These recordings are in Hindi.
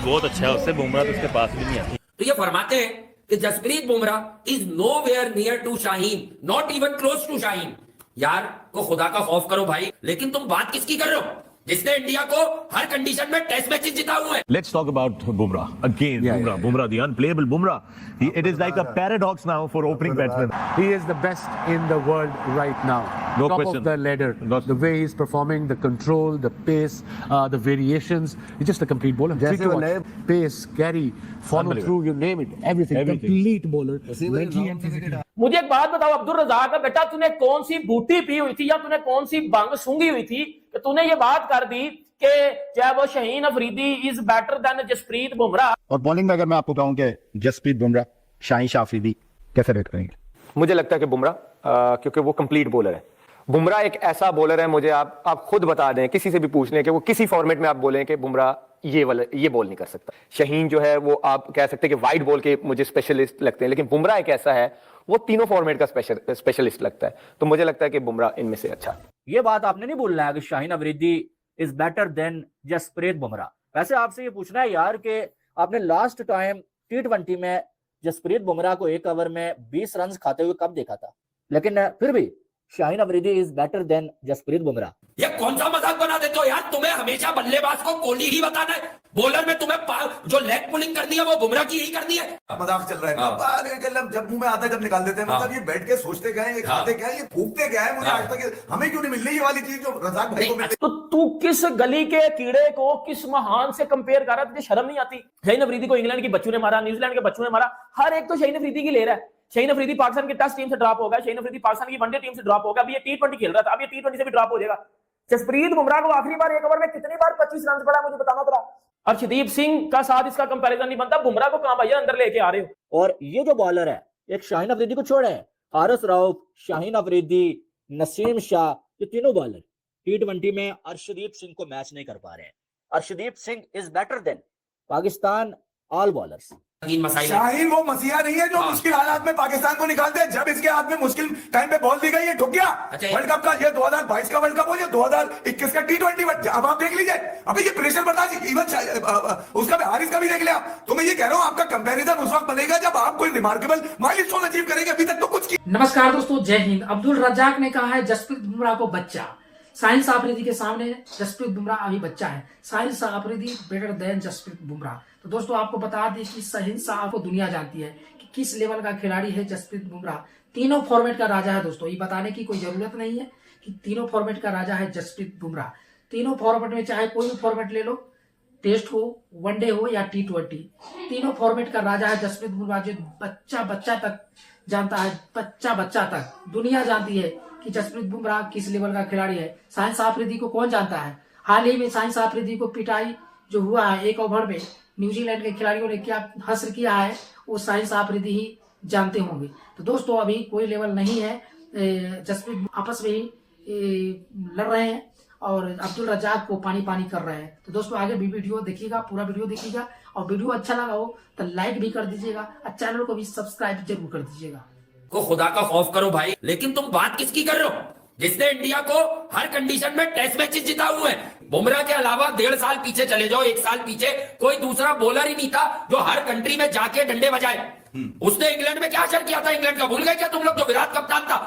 बहुत अच्छा है उससे, बुमराह तो उसके पास भी नहीं आती। तो ये फरमाते हैं कि Jasprit Bumrah is nowhere near to Shaheen, not even close to Shaheen. यार को खुदा का खौफ करो भाई, लेकिन तुम बात किसकी कर रहे हो जिसने इंडिया को हर कंडीशन में टेस्ट मैचेस जिता हुए हैं। Let's talk about Bumrah again. Bumrah, the unplayable Bumrah. It is like a paradox now for opening batsmen. He is the best in the world right now. No Top question. of the ladder. The way he's performing, the control, the pace, the variations. He's just a complete bowler. जैसे वो नए Pace, carry, follow through, you name it. Everything. Complete bowler. Mentally and physically. मुझे एक बात बताओ अब्दुल रज़ाक, बेटा तूने कौन सी बूटी पी हुई थी या तूने कौन सी भंग सूंघी हुई थी कि तूने ये बात कर दी कि चाहे वो Shaheen Afridi is better than Jasprit Bumrah. और बॉलिंग में अगर मैं आपको कहूं कि जसप्रीत बुमराह, शाहीन शाह अफरीदी, कैसे रेट करेंगे? मुझे लगता है कि बुमराह, क्योंकि वो कंप्लीट बॉलर है। बुमराह एक ऐसा बॉलर है, मुझे आप खुद बता दें, किसी से भी पूछ लें कि वो किसी फॉर्मेट में आप बोलें कि बुमराह ये बॉल नहीं कर सकता। शाहीन जो है वो आप कह सकते हैं कि वाइड बॉल के मुझे स्पेशलिस्ट लगते हैं, लेकिन बुमराह एक ऐसा है वो तीनों फॉर्मेट का स्पेशलिस्ट लगता है। तो मुझे लगता है कि बुमराह इनमें से अच्छा। ये बात आपने नहीं बोलना है कि Shaheen Afridi is better than Jasprit Bumrah. वैसे आपसे ये पूछना है यार कि आपने लास्ट टाइम T20 में जसप्रीत बुमराह को एक ओवर में 20 रन खाते हुए कब देखा था? लेकिन फिर भी Shaheen Afridi is better than Jasprit Bumrah. ये कौन सा मजाक बना देते हो यार? तुम्हें हमेशा बल्लेबाज को कोहली ही बताना है, बॉलर में तुम्हें जो लेग पुलिंग करनी है वो बुमराह की ही करनी है। मजाक चल रहा है, जब मुंह में आता है जब निकाल देते हैं। मतलब ये बैठ के सोचते क्या है, ये खाते क्या है, ये फूकते क्या है? मुझे आज तक हमें क्यों नहीं मिल रही ये वाली चीज जो रज़ाक भाई को मिलती। तो तू किस गली के कीड़े को किस महान से कंपेयर कर रहा है? तुझे शर्म नहीं आती? शाहीन अफरीदी को इंग्लैंड के बच्चों ने मारा, न्यूजीलैंड के बच्चों ने मारा, हर एक तो शाहीन अफरीदी की ले रहा है। शाहीन अफरीदी पाकिस्तान की टेस्ट टीम से ड्रॉप होगा, शाहीन अफरीदी पाकिस्तान की वनडे टीम से ड्रॉप होगा, अभी ये T20 खेल रहा था, अब ये T20 से भी ड्रॉप हो जाएगा। जसप्रीत बुमराह को आखिरी बार एक ओवर में कितनी बार 25 रन पड़ा मुझे बताना जरा। अर्शदीप सिंह का साथ इसका कंपैरिजन नहीं बनता। बुमराह को कहां भैया अंदर लेके आ रहे हो? और ये जो बॉलर है, एक शाहीन अफरीदी को छोड़े, हारिस रऊफ, शाहीन अफरीदी, नसीम शाह, ये तीनों बॉलर T20 में अर्शदीप सिंह को मैच नहीं कर पा रहे हैं। Arshdeep Singh is better then Pakistan all bowlers. Shaheen वो मसीहा नहीं है जो मुश्किल हालात में पाकिस्तान को निकालते हैं। जब इसके हाथ में मुश्किल टाइम पे बॉल दी गई, ये ठुक गया। वर्ल्ड कप का, ये 2022 का वर्ल्ड कप हो, ये 2021 का T20। अब आप देख लीजिए, अभी ये प्रेशर बर्दाश्त, इवन उसका हारिस का भी देख लिया। तो मैं ये कह रहा हूँ, आपका कंपैरिजन उस वक्त बनेगा जब आप कोई रिमार्केबल माइलस्टोन अचीव करेंगे। अभी तक तो कुछ। नमस्कार दोस्तों, जय हिंद। अब्दुल रज़ाक ने कहा है जसप्रीत बुमराह को बच्चा। शाहीन शाह अफरीदी के सामने जसप्रीत बुमराह अभी बच्चा है। Shaheen Shah Afridi better than Jasprit Bumrah. तो दोस्तों आपको बता दें कि शाहीन शाह को दुनिया जानती है कि किस लेवल का खिलाड़ी है जसप्रीत बुमराह। तीनों फॉर्मेट का राजा है दोस्तों, ये बताने की कोई जरूरत नहीं है कि तीनों फॉर्मेट का राजा है जसप्रीत बुमराह। तीनों फॉर्मेट में चाहे कोई भी फॉर्मेट ले लो, टेस्ट हो, वनडे हो या T20, तीनों फॉर्मेट का राजा है जसप्रीत बुमराह। जो बच्चा तक जानता है, बच्चा तक दुनिया जानती है कि जसप्रीत बुमराह किस लेवल का खिलाड़ी है। शाहीन शाह अफरीदी को कौन जानता है? हाल ही में शाहीन शाह अफरीदी को पिटाई जो हुआ है एक ओवर में, न्यूजीलैंड के खिलाड़ियों ने क्या हश्र किया है, वो शाहीन शाह अफरीदी ही जानते होंगे। तो दोस्तों अभी कोई लेवल नहीं है, जसप्रीत आपस में ही लड़ रहे हैं और अब्दुल रज़ाक को पानी कर रहे हैं। तो दोस्तों आगे भी वीडियो देखिएगा, पूरा वीडियो देखिएगा, और वीडियो अच्छा लगा हो तो लाइक भी कर दीजिएगा और चैनल को भी सब्सक्राइब जरूर कर दीजिएगा। को खुदा का खौफ करो भाई, लेकिन तुम बात किसकी कर रहे हो जिसने इंडिया को हर कंडीशन में टेस्ट मैचेस जिता हुए हैं? बुमराह के अलावा 1.5 साल पीछे चले जाओ, 1 साल पीछे, कोई दूसरा बॉलर ही नहीं था जो हर कंट्री में जाके डंडे बजाए। उसने इंग्लैंड में क्या असर किया था? इंग्लैंड का भूल गए क्या तुम लोग? जो विराट कप्तान था।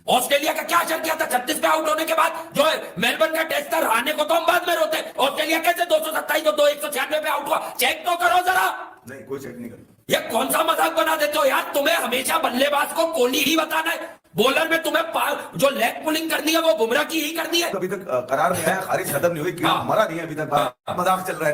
ऑस्ट्रेलिया का क्या असर किया था 36 पे आउट होने के बाद? जो मेलबर्न का टेस्ट था, हारने को तो हम बाद में रोते। ऑस्ट्रेलिया कैसे 227 और 196 पे आउट हुआ? चेक तो करो जरा। नहीं, कोई चेक नहीं करो। ये कौन सा मजाक बना देते हो यार? तुम्हें हमेशा बल्लेबाज को कोहली ही बताना है, बॉलर में तुम्हें जो लेग पुलिंग करनी है वो बुमराह की ही करनी है। अभी तक करार में है, खारिज खत्म नहीं हुई, कीड़ा हमारा नहीं है अभी तक। मजाक चल रहा है,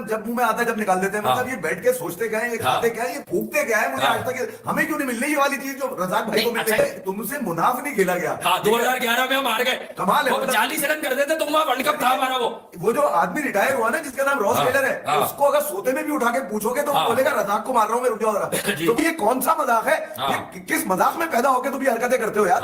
जब मुंह में आता है जब निकाल देते हैं। मतलब ये बैठ के सोचते क्या है, ये खाते क्या है, ये फूकते क्या है? मुझे आज तक हमें क्यों नहीं मिल रही ये वाली चीज जो रज़ाक भाई को मिलती है। तुमसे मुनाफ नहीं खेला गया। 2011 में हम हार गए, कमाल है। 40 रन कर देते तुम, वहां वर्ल्ड कप था हमारा। वो जो आदमी रिटायर हुआ ना, जिसका नाम रॉस टेलर है, उसको अगर सोते में भी उठा के पूछोगे तो बोलेगा रज़ाक को मार रहा हूँ मैं, रुक जाओ जरा। तो ये कौन सा मजाक है? किस मजाक में पैदा होकर तुम ये हरकतें करते हो यार?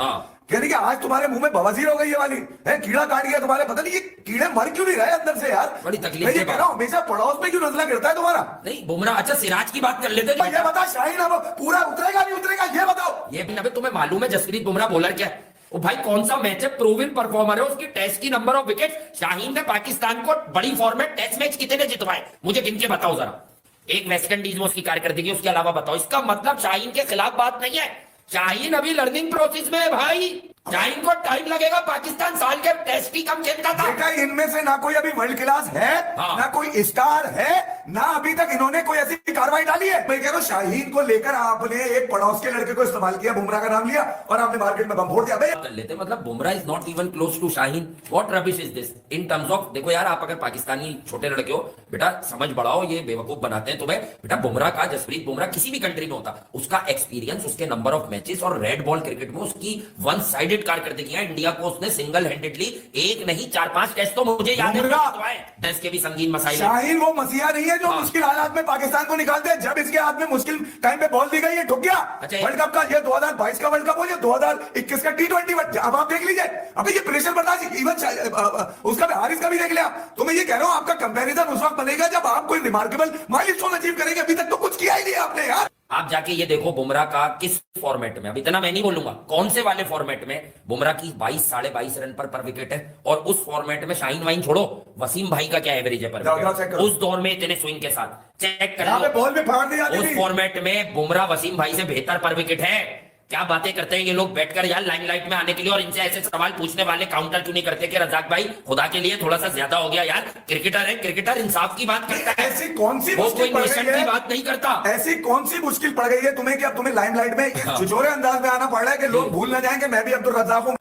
कहने कि आज तुम्हारे मुंह में बवासीर हो गई ये वाली है, कीड़ा काट गया तुम्हारे। पता नहीं ये कीड़े मर क्यों नहीं रहे अंदर से यार? बड़ी तकलीफ मैं ये कह रहा हूं, हमेशा पड़ोस में क्यों नजला गिरता है तुम्हारा? नहीं बुमराह, अच्छा सिराज की बात कर लेते। ये बता शाहीन अब पूरा उतरेगा नहीं उतरेगा ये बताओ। ये भी तुम्हें मालूम है जसप्रीत बुमराह बॉलर क्या है? वो भाई कौन सा मैच है, प्रूवन परफॉर्मर है, उसकी टेस्ट की नंबर ऑफ विकेट। शाहीन ने पाकिस्तान को बड़ी फॉर्मेट टेस्ट मैच कितने जितवाए, मुझे गिन के बताओ जरा। एक वेस्ट इंडीज में उसकी कारकर्दगी, उसके अलावा बताओ। इसका मतलब शाहीन के खिलाफ बात नहीं है, शाहीन अभी लर्निंग प्रोसेस में है भाई। शाहीन को टाइम लगेगा, पाकिस्तान साल के टेस्ट ही कम खेलता था। बेटा इनमें से ना कोई अभी वर्ल्ड क्लास है, हाँ। ना कोई स्टार है, ना अभी तक इन्होंने कोई ऐसी कार्रवाई डाली है। मैं कह रहा हूं शाहीन को लेकर आपने एक पड़ोस के लड़के को इस्तेमाल किया, बुमराह का नाम लिया और आपने मार्केट में बम फोड़ दिया। कर लेते, मतलब Bumrah is not even close to Shaheen. What rubbish is this in terms of, देखो यार, आप अगर पाकिस्तानी छोटे लड़के हो बेटा, समझ बढ़ाओ, ये बेवकूफ बनाते हैं तुम्हें। बेटा बुमराह का, जसप्रीत बुमराह किसी भी कंट्री में होता, उसका एक्सपीरियंस, उसके नंबर ऑफ मैचेस और रेड बॉल क्रिकेट में उसकी वन साइडेड कारकर्दगी है। इंडिया को उसने सिंगल हैंडेडली एक नहीं 4-5 टेस्ट तो मुझे याद है, टेस्ट के भी संगीन मसाइल। शाहीन वो मसीहा नहीं है जो मुश्किल हालात में पाकिस्तान को निकालते हैं। जब इसके हाथ में मुश्किल टाइम पे बॉल दी गई, ये ठुक गया। वर्ल्ड कप का, ये 2022 का वर्ल्ड कप हो, ये 2021 का T20, अब आप देख लीजिए। अभी ये प्रेशर बर्दाश्त, इवन उसका हारिस का भी देख लिया। तो मैं ये कह रहा हूं, आपका कंपैरिजन उस वक्त बनेगा जब आप कोई रिमार्केबल माइलस्टोन अचीव करेंगे। अभी तक तो कुछ किया ही नहीं आपने यार। आप जाके ये देखो बुमराह का किस फॉर्मेट में, अब इतना मैं नहीं बोलूंगा कौन से वाले फॉर्मेट में बुमराह की 22 साढ़े 22 रन पर विकेट है, और उस फॉर्मेट में शाहीन वाइन छोड़ो, वसीम भाई का क्या एवरेज है पर विकेट उस दौर में इतने स्विंग के साथ, चेक कर बॉल में फाड़ दिया। उस फॉर्मेट में बुमराह वसीम भाई से बेहतर पर विकेट है। क्या बातें करते हैं ये लोग बैठकर यार लाइमलाइट में आने के लिए, और इनसे ऐसे सवाल पूछने वाले काउंटर क्यों नहीं करते कि रजाक भाई खुदा के लिए थोड़ा सा ज्यादा हो गया यार, क्रिकेटर है, क्रिकेटर इंसाफ की बात करता है, ऐसी कौन सी वो कोई मुश्किल पड़ नेशन गई की है, बात नहीं करता। ऐसी कौन सी मुश्किल पड़ गई है तुम्हें कि अब तुम्हें लाइमलाइट में इस छिछोरे अंदाज में आना पड़ रहा है कि लोग भूल ना जाएं कि मैं भी अब्दुल रज़ाक हूं।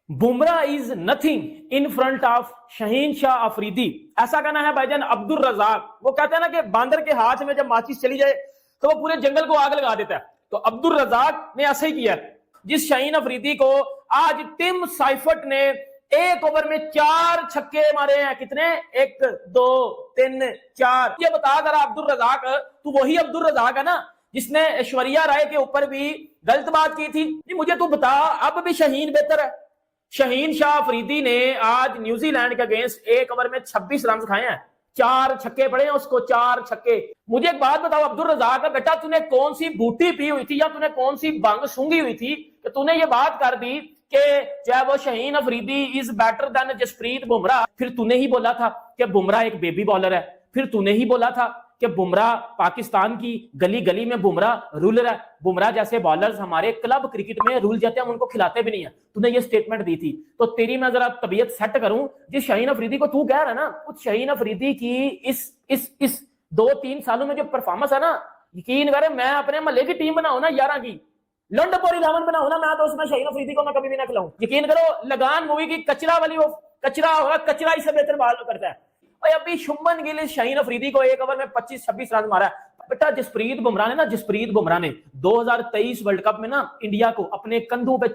Bumrah is nothing in front of Shaheen Shah Afridi, ऐसा कहना है भाईजान अब्दुल रज़ाक। वो कहते हैं ना कि बांदर के हाथ में जब माचिस चली जाए तो वो पूरे जंगल को आग लगा देता है, तो अब्दुल रज़ाक ने ऐसे ही किया। जिस शाहीन अफरीदी को आज टिम साइफर्ट ने एक ओवर में 4 छक्के मारे हैं, कितने, 1 2 3 4, ये बता जरा अब्दुल रज़ाक, तू वही अब्दुल रज़ाक है ना जिसने ऐश्वर्या राय के ऊपर भी गलत बात की थी? मुझे तू बता, अब भी शाहीन बेहतर है? शाहीन शाह अफरीदी ने आज न्यूजीलैंड के अगेंस्ट एक ओवर में 26 रन खाए हैं, 4 छक्के पड़े हैं उसको, 4 छक्के। मुझे एक बात बताओ अब्दुल रज़ाक, बेटा तूने कौन सी बूटी पी हुई थी या तूने कौन सी भंग सूंघी हुई थी कि तूने ये बात कर दी कि चाहे वो Shaheen Afridi is better than Jasprit Bumrah? फिर तूने ही बोला था कि बुमराह एक बेबी बॉलर है, फिर तूने ही बोला था कि बुमराह पाकिस्तान की गली गली में बुमराह रूलर है, बुमराह जैसे बॉलर्स हमारे क्लब क्रिकेट में रूल जाते हैं, हम उनको खिलाते भी नहीं है। तूने ये स्टेटमेंट दी थी। तो तेरी मैं जरा तबीयत सेट करूं, जिस शाहीन अफरीदी को तू कह रहा है ना, उस शाहीन अफरीदी की इस 2-3 सालों में जो परफॉर्मेंस है ना, यकीन करे, मैं अपने महल्ले की टीम बनाऊ ना 11 की, लंडनपुर 11 बनाऊ ना, मैं तो उसमें शाहीन अफरीदी को मैं कभी भी ना खिलाऊं। यकीन करो, लगान मूवी की कचरा वाली, वो कचरा होगा, कचरा इससे बेहतर बॉल करता है। और अभी शुभमन गिल शाहीन अफरीदी को एक ओवर में 25-26 रन मारा है। बेटा जसप्रीत बुमराह ने 2023 वर्ल्ड कप में ना इंडिया को अपने कंधों पे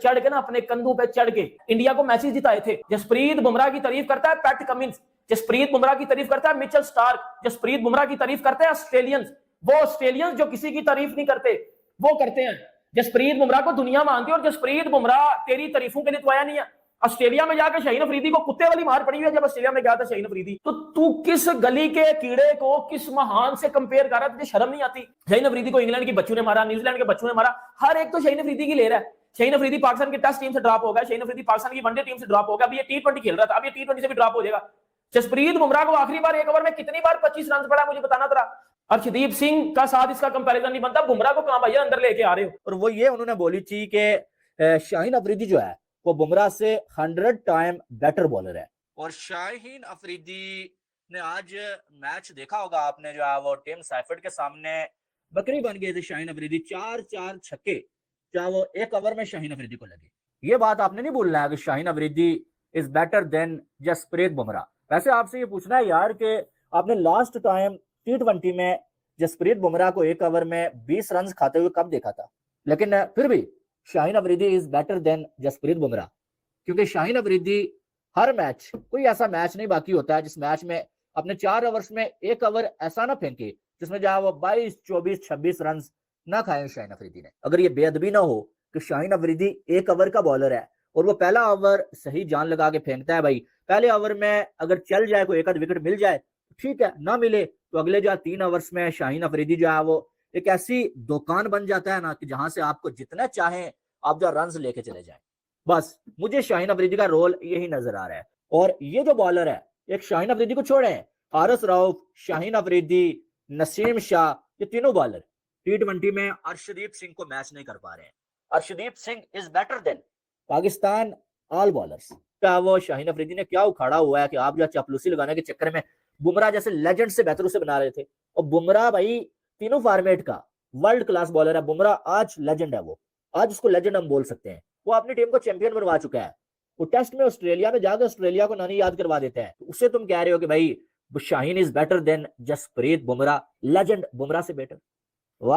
चढ़ के इंडिया को मैचेस जिताए थे। जसप्रीत बुमराह की तारीफ करता है पैट कमिंस, जसप्रीत बुमराह की तारीफ करता है मिचेल स्टार्क, जसप्रीत बुमराह की तारीफ करते हैं ऑस्ट्रेलियंस। वो ऑस्ट्रेलियंस जो किसी की तारीफ नहीं करते, वो करते हैं। जसप्रीत बुमराह को दुनिया मानती है, और जसप्रीत बुमराह तेरी तारीफों के लिए तो आया नहीं है। ऑस्ट्रेलिया में जाकर शाहीन अफरीदी को कुत्ते वाली मार पड़ी हुई है जब ऑस्ट्रेलिया में गया था शाहीन अफरीदी। तो तू किस गली के कीड़े को किस महान से कंपेयर कर रहा है? तुझे शर्म नहीं आती? शाहीन अफरीदी को इंग्लैंड के बच्चों ने मारा, न्यूजीलैंड के बच्चों ने मारा, हर एक तो शाहीन अफरीदी की ले रहा है। शाहीन अफरीदी पाकिस्तान की टेस्ट टीम से ड्रॉप हो गया, शाहीन अफरीदी पाकिस्तान की वनडे टीम से ड्रॉप हो गया, अभी ये T20 खेल रहा था, अब ये T20 से भी ड्रॉप हो जाएगा। जसप्रीत बुमराह को आखिरी बार एक ओवर में कितनी बार 25 रन पड़ा, मुझे बताना जरा। अर्शदीप सिंह का साथ इसका कंपैरिजन नहीं बनता। बुमराह को कहां भैया अंदर लेके आ रहे हो? और वो ये उन्होंने बोली थी कि शाहीन अफरीदी जो है वो बुमराह से 100 टाइम बेटर बॉलर है। और शाहीन अफरीदी ने आज मैच देखा होगा आपने, जो है वो टिम साइफर्ट के सामने बकरी बन गए थे शाहीन अफरीदी, 4 छक्के, चाहे वो एक ओवर में शाहीन अफरीदी को लगे। ये बात आपने नहीं बोलना है कि Shaheen Afridi is better than Jasprit Bumrah. वैसे आपसे ये पूछना है यार कि आपने लास्ट टाइम T20 में जसप्रीत बुमराह को एक ओवर में 20 रन खाते हुए कब देखा था? लेकिन फिर भी Shaheen Afridi is better than Jasprit Bumrah, क्योंकि शाहीन अफरीदी हर मैच, कोई ऐसा मैच नहीं बाकी होता है जिस मैच में अपने 4 ओवर्स में एक ओवर ऐसा ना फेंके जिसमें जहां वो 22, 24, 26 रन ना खाए शाहीन अफरीदी ने। अगर ये बेअदबी ना हो कि शाहीन अफरीदी एक ओवर का बॉलर है और वो पहला ओवर सही जान लगा के फेंकता है, भाई पहले ओवर में अगर चल जाए, कोई एक आध विकेट मिल जाए ठीक है, ना मिले तो अगले जो 3 ओवर्स में शाहीन अफरीदी जो है वो एक ऐसी दुकान बन जाता है ना कि जहां से आपको जितना चाहे आप जो रन लेके चले जाए। बस मुझे शाहीन अफरीदी का रोल यही नजर आ रहा है। और ये जो बॉलर है, एक शाहीन अफरीदी को छोड़े, हारिस रऊफ, शाहीन अफरीदी, नसीम शाह, ये तीनों बॉलर T20 में अर्शदीप सिंह को मैच नहीं कर पा रहे हैं। Arshdeep Singh is better then Pakistan all bowlers. क्या वो शाहीन अफरीदी ने क्या उखाड़ा हुआ है कि आप जो चापलूसी लगाने के चक्कर में बुमराह जैसे लेजेंड से बेहतर उसे बना रहे थे। और बुमराह भाई तीनों फॉर्मेट का वर्ल्ड क्लास बॉलर है। बुमराह आज लेजेंड है, वो आज उसको लेजेंड हम बोल सकते हैं। वो अपनी टीम को चैंपियन बनवा चुका है। वो टेस्ट में ऑस्ट्रेलिया में जाकर ऑस्ट्रेलिया को नहीं याद करवा देते हैं। तो उससे तुम कह रहे हो कि भाई Shaheen is better than Jasprit Bumrah, legend Bumrah से बेटर।